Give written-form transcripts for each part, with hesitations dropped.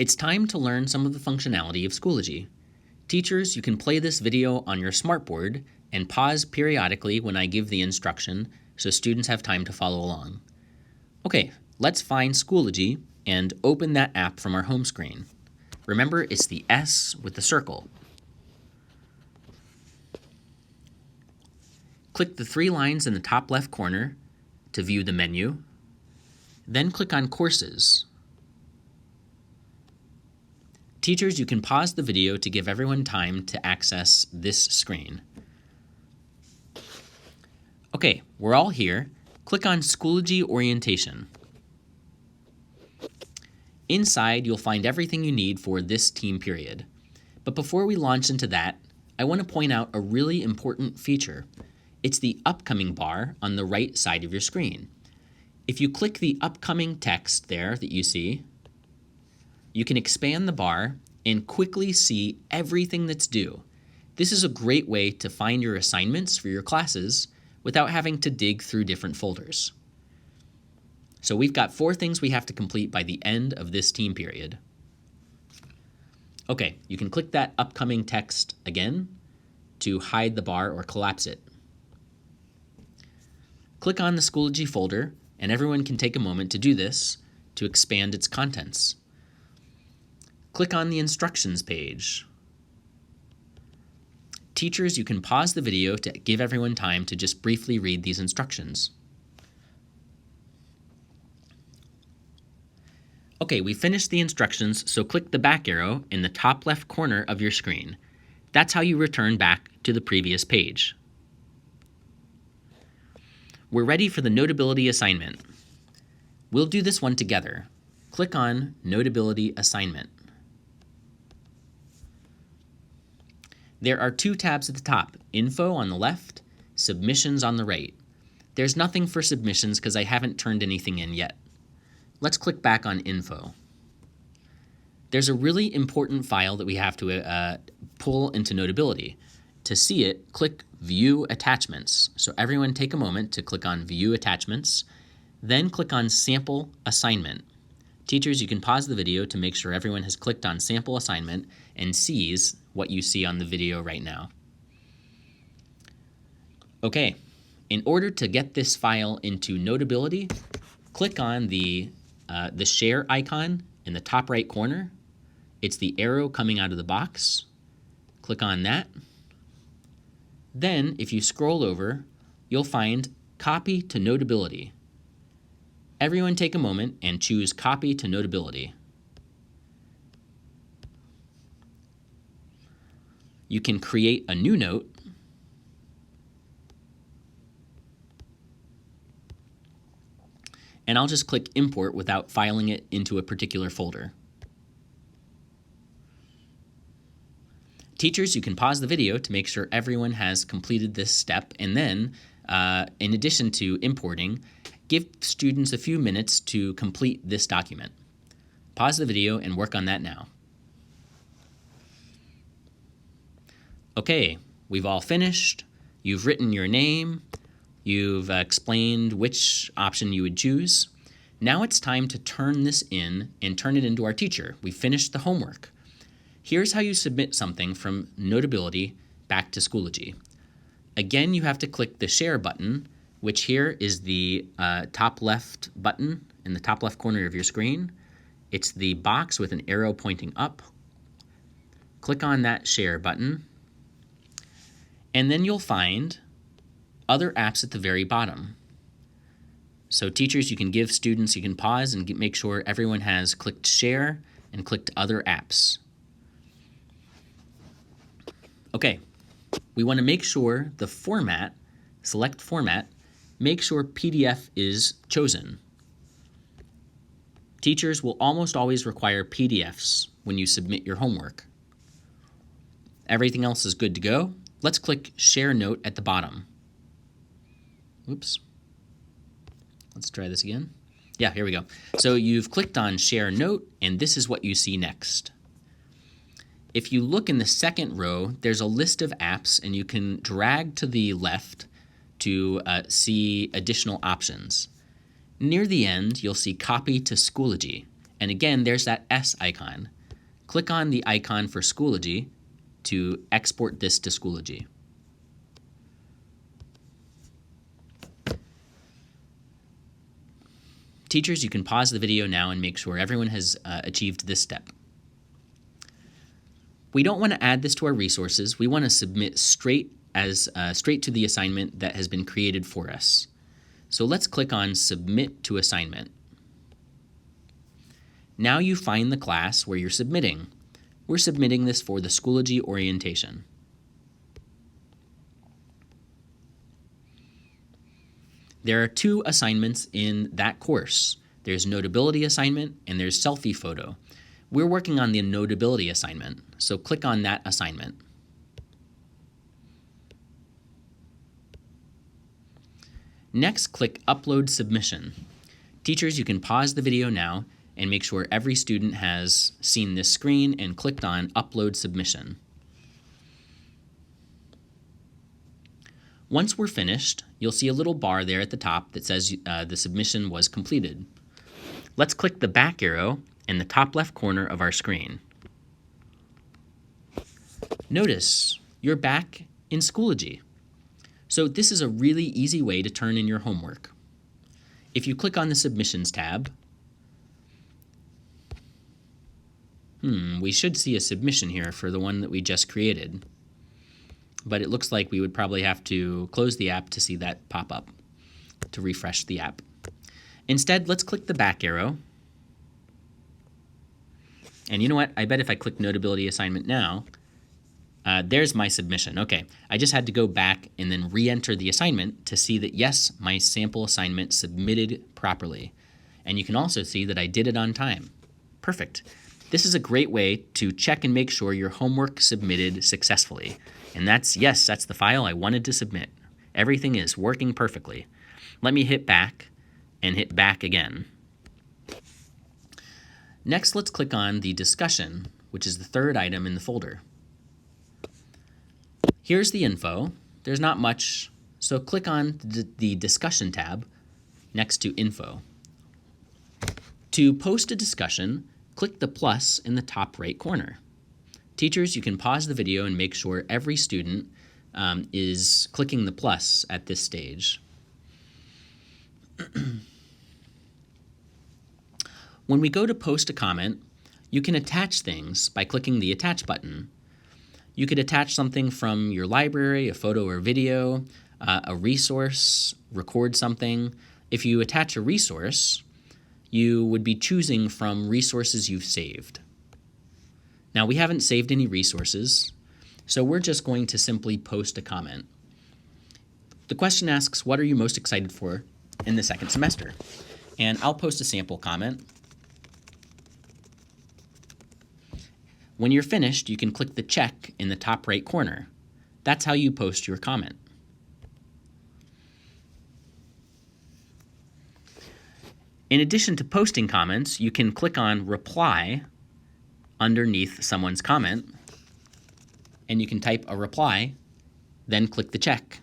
It's time to learn some of the functionality of Schoology. Teachers, you can play this video on your smartboard and pause periodically when I give the instruction so students have time to follow along. Okay, let's find Schoology and open that app from our home screen. Remember, it's the S with the circle. Click the three lines in the top left corner to view the menu. Then click on Courses. Teachers, you can pause the video to give everyone time to access this screen. Okay, we're all here. Click on Schoology Orientation. Inside, you'll find everything you need for this team period. But before we launch into that, I want to point out a really important feature. It's the upcoming bar on the right side of your screen. If you click the upcoming text there that you see, you can expand the bar and quickly see everything that's due. This is a great way to find your assignments for your classes without having to dig through different folders. So we've got 4 things we have to complete by the end of this team period. Okay, you can click that upcoming text again to hide the bar or collapse it. Click on the Schoology folder, and everyone can take a moment to do this to expand its contents. Click on the instructions page. Teachers, you can pause the video to give everyone time to just briefly read these instructions. Okay, we finished the instructions, so click the back arrow in the top left corner of your screen. That's how you return back to the previous page. We're ready for the Notability assignment. We'll do this one together. Click on Notability Assignment. There are 2 tabs at the top, Info on the left, Submissions on the right. There's nothing for submissions because I haven't turned anything in yet. Let's click back on Info. There's a really important file that we have to pull into Notability. To see it, click View Attachments. So everyone take a moment to click on View Attachments, then click on Sample Assignment. Teachers, you can pause the video to make sure everyone has clicked on Sample Assignment and sees what you see on the video right now. Okay, in order to get this file into Notability, click on the share icon in the top right corner. It's the arrow coming out of the box. Click on that. Then, if you scroll over, you'll find Copy to Notability. Everyone take a moment and choose Copy to Notability. You can create a new note and I'll just click Import without filing it into a particular folder. Teachers, you can pause the video to make sure everyone has completed this step, and then, in addition to importing, give students a few minutes to complete this document. Pause the video and work on that now. Okay, we've all finished. You've written your name. You've explained which option you would choose. Now it's time to turn this in and turn it into our teacher. We've finished the homework. Here's how you submit something from Notability back to Schoology. Again, you have to click the Share button, which here is the top left button in the top left corner of your screen. It's the box with an arrow pointing up. Click on that Share button. And then you'll find other apps at the very bottom. So teachers, you can give students, you can pause and make sure everyone has clicked Share and clicked Other Apps. Okay, we want to make sure the format, select Format, make sure PDF is chosen. Teachers will almost always require PDFs when you submit your homework. Everything else is good to go. Let's click Share Note at the bottom. Oops. Let's try this again. Yeah, here we go. So you've clicked on Share Note, and this is what you see next. If you look in the second row, there's a list of apps, and you can drag to the left to see additional options. Near the end, you'll see Copy to Schoology, And again, there's that S icon. Click on the icon for Schoology to export this to Schoology. Teachers, you can pause the video now and make sure everyone has achieved this step. We don't want to add this to our resources. We want to submit straight to the assignment that has been created for us. So let's click on Submit to Assignment. Now you find the class where you're submitting. We're submitting this for the Schoology orientation. There are 2 assignments in that course. There's Notability assignment and there's Selfie photo. We're working on the Notability assignment, so click on that assignment. Next, click Upload Submission. Teachers, you can pause the video now and make sure every student has seen this screen and clicked on Upload Submission. Once we're finished, you'll see a little bar there at the top that says the submission was completed. Let's click the back arrow in the top left corner of our screen. Notice you're back in Schoology. So this is a really easy way to turn in your homework. If you click on the Submissions tab, we should see a submission here for the one that we just created. But it looks like we would probably have to close the app to see that pop up, to refresh the app. Instead, let's click the back arrow. And you know what? I bet if I click Notability Assignment now, there's my submission. Okay, I just had to go back and then re-enter the assignment to see that, yes, my sample assignment submitted properly. And you can also see that I did it on time. Perfect. This is a great way to check and make sure your homework submitted successfully. And that's the file I wanted to submit. Everything is working perfectly. Let me hit back and hit back again. Next, let's click on the discussion, which is the 3rd item in the folder. Here's the info. There's not much, so click on the discussion tab next to info. To post a discussion, click the plus in the top right corner. Teachers, you can pause the video and make sure every student is clicking the plus at this stage. When we go to post a comment, you can attach things by clicking the attach button. You could attach something from your library, a photo or video, a resource, record something. If you attach a resource, you would be choosing from resources you've saved. Now, we haven't saved any resources, so we're just going to simply post a comment. The question asks, what are you most excited for in the 2nd semester? And I'll post a sample comment. When you're finished, you can click the check in the top right corner. That's how you post your comment. In addition to posting comments, you can click on Reply underneath someone's comment, and you can type a reply, then click the check.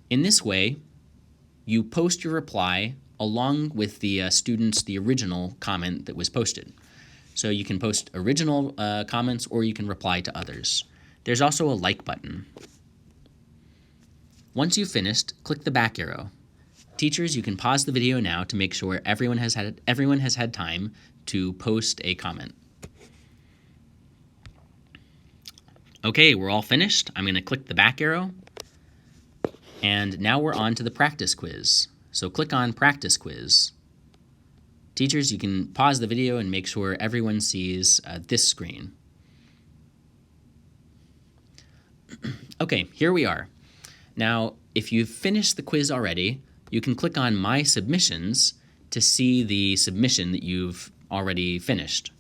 In this way, you post your reply along with the student's original comment that was posted. So you can post original comments or you can reply to others. There's also a like button. Once you've finished, click the back arrow. Teachers, you can pause the video now to make sure everyone has had time to post a comment. Okay, we're all finished. I'm going to click the back arrow. And now we're on to the practice quiz. So click on Practice Quiz. Teachers, you can pause the video and make sure everyone sees this screen. Okay, here we are. Now, if you've finished the quiz already, you can click on My Submissions to see the submission that you've already finished.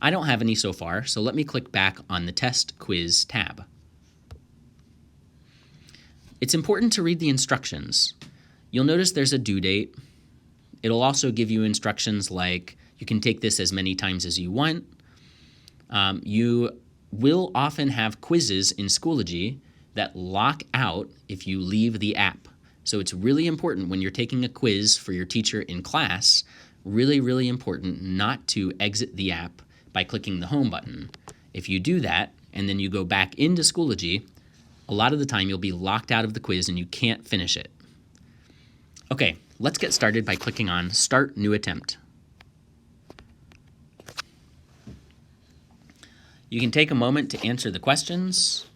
I don't have any so far, so let me click back on the Test Quiz tab. It's important to read the instructions. You'll notice there's a due date. It'll also give you instructions like you can take this as many times as you want. You will often have quizzes in Schoology that lock out if you leave the app. So it's really important when you're taking a quiz for your teacher in class, really, really important not to exit the app by clicking the home button. If you do that and then you go back into Schoology, a lot of the time you'll be locked out of the quiz and you can't finish it. Okay, let's get started by clicking on Start New Attempt. You can take a moment to answer the questions.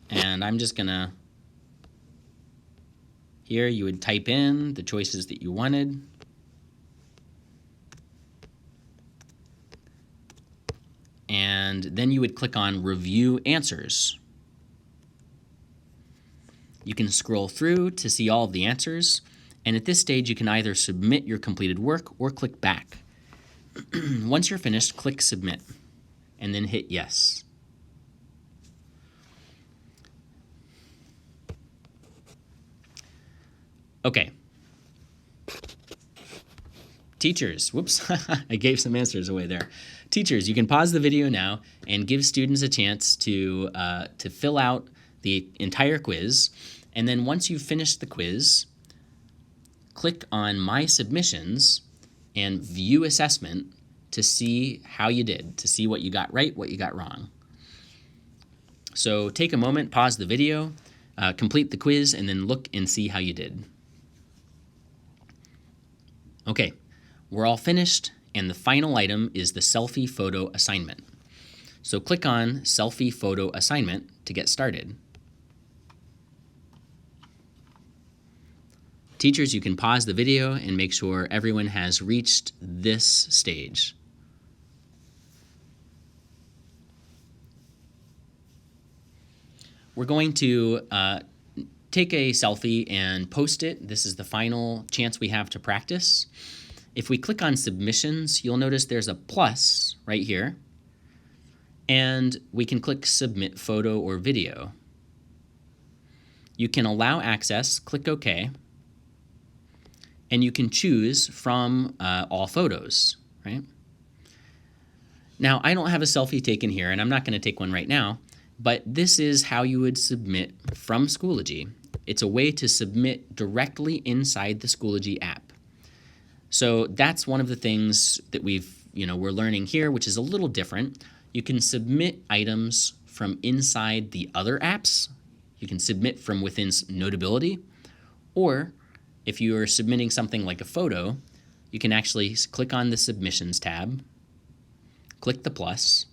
And I'm just gonna, here you would type in the choices that you wanted. And then you would click on Review Answers. You can scroll through to see all of the answers, and at this stage you can either submit your completed work or click back. Once you're finished, click Submit, and then hit Yes. Okay. Teachers, whoops, I gave some answers away there. Teachers, you can pause the video now and give students a chance to fill out the entire quiz. And then once you've finished the quiz, click on My Submissions and View Assessment to see how you did, to see what you got right, what you got wrong. So take a moment, pause the video, complete the quiz, and then look and see how you did. Okay, we're all finished, and the final item is the selfie photo assignment. So click on Selfie Photo Assignment to get started. Teachers, you can pause the video and make sure everyone has reached this stage. We're going to take a selfie and post it. This is the final chance we have to practice. If we click on Submissions, you'll notice there's a plus right here, and we can click Submit Photo or Video. You can allow access, click OK, and you can choose from all photos, right? Now, I don't have a selfie taken here, and I'm not going to take one right now, but this is how you would submit from Schoology. It's a way to submit directly inside the Schoology app. So that's one of the things that we're learning here, which is a little different. You can submit items from inside the other apps. You can submit from within Notability, or if you are submitting something like a photo, you can actually click on the Submissions tab, click the plus,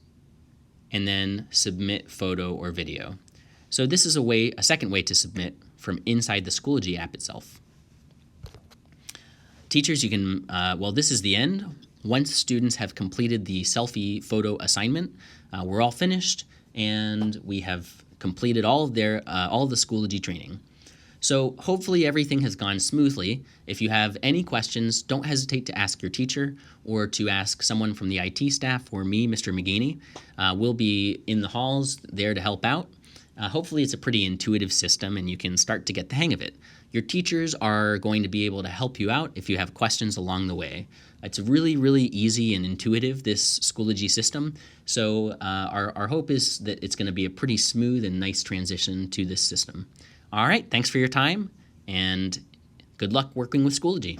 and then Submit Photo or Video. So this is a second way to submit from inside the Schoology app itself. Teachers, you can, this is the end. Once students have completed the selfie photo assignment, we're all finished, and we have completed all of the Schoology training. So hopefully everything has gone smoothly. If you have any questions, don't hesitate to ask your teacher or to ask someone from the IT staff or me, Mr. McGaney. We'll be in the halls there to help out. Hopefully it's a pretty intuitive system and you can start to get the hang of it. Your teachers are going to be able to help you out if you have questions along the way. It's really, really easy and intuitive, this Schoology system. So our hope is that it's going to be a pretty smooth and nice transition to this system. All right, thanks for your time, and good luck working with Schoology.